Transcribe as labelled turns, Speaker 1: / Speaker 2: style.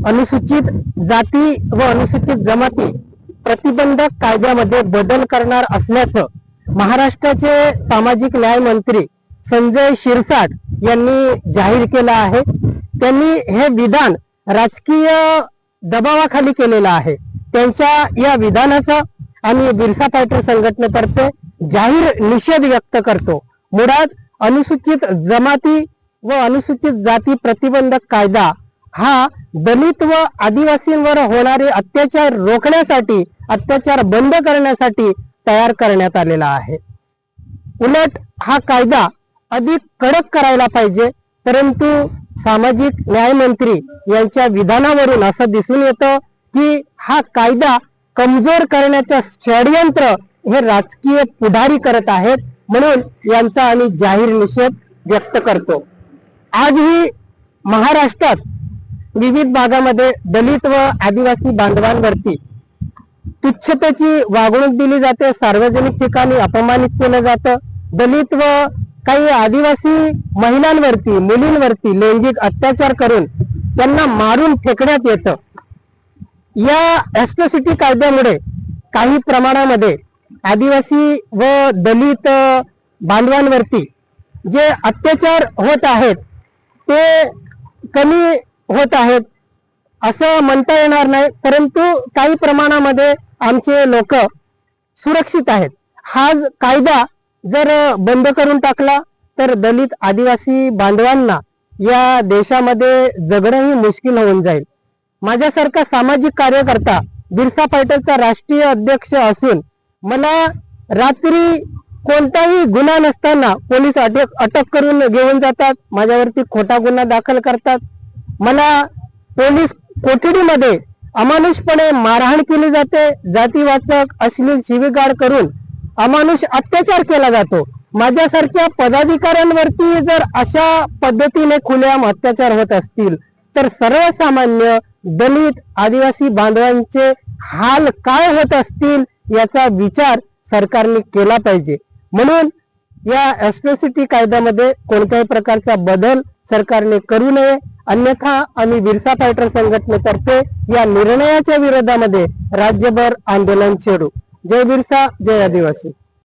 Speaker 1: अनुसूचित जाती व अनुसूचित जमाती प्रतिबंधक कायद्यामध्ये बदल करणार असल्याचं महाराष्ट्राचे सामाजिक न्याय मंत्री संजय शिरसाट यांनी जाहीर केलं आहे। त्यांनी हे विधान राजकीय दबावाखाली केलेलं आहे। त्यांच्या या विधानाचा आम्ही बिरसा फायटर संघटनेतर्फे जाहीर निषेध व्यक्त करतो। मुळात अनुसूचित जमाती व अनुसूचित जाती प्रतिबंधक कायदा हा दलित व आदिवासींवर होणारे अत्याचार रोखण्यासाठी, अत्याचार बंद करण्यासाठी तयार करण्यात आलेला आहे। उलट हा कायदा अधिक कडक करायला पाहिजे, परंतु सामाजिक न्याय मंत्री यांच्या विधानावरून असं दिसून येतं की हा कायदा कमजोर करण्याचं षडयंत्र हे राजकीय पुढारी करत आहेत। म्हणून यांचा आम्ही जाहीर निषेध व्यक्त करतो। आजही महाराष्ट्रात विविध भागामध्ये दलित व आदिवासी बांधवांवरती तुच्छतेची वागणूक दिली जाते, सार्वजनिक ठिकाणी अपमानित केलं जातं। दलित व काही आदिवासी महिलांवरती, मुलींवरती लैंगिक अत्याचार करून त्यांना मारून फेकण्यात येतं। या एट्रॉसिटी कायद्यामुळे काही प्रमाणामध्ये आदिवासी व दलित बांधवांवरती जे अत्याचार होत आहेत ते कमी होत आहेत असं म्हणता येणार नाही, परंतु काही प्रमाणामध्ये आमचे लोक सुरक्षित आहेत। हा कायदा जर बंद करून टाकला तर दलित आदिवासी बांधवांना या देशामध्ये जगणंही मुश्किल होऊन जाईल। माझ्यासारखा सामाजिक कार्यकर्ता बिरसा फायटरचा राष्ट्रीय अध्यक्ष असून मला रात्री कोणताही गुन्हा नसताना पोलीस अटक करून घेऊन जातात, माझ्यावरती खोटा गुन्हा दाखल करतात। मला पोलीस कोठडीमध्ये अमानुषपणे मारहाण केली जाते, जातीवाचक अश्लील शिवीगाळ करून अमानुष अत्याचार केला जातो। माझ्यासारख्या पदाधिकाऱ्यांवरती जर अशा पद्धतीने खुलेआम अत्याचार होत असतील तर सर्वसामान्य दलित आदिवासी बांधवांचे हाल काय होत असतील याचा विचार सरकारने केला पाहिजे। म्हणून या एट्रॉसिटी कायद्यामध्ये कोणत्याही प्रकारचा बदल सरकारने करू नये, अन्यथा आम्ही बिरसा फायटर संघटनेतर्फे या निर्णयाच्या विरोधामध्ये राज्यभर आंदोलन छेडू। जय बिरसा, जय आदिवासी।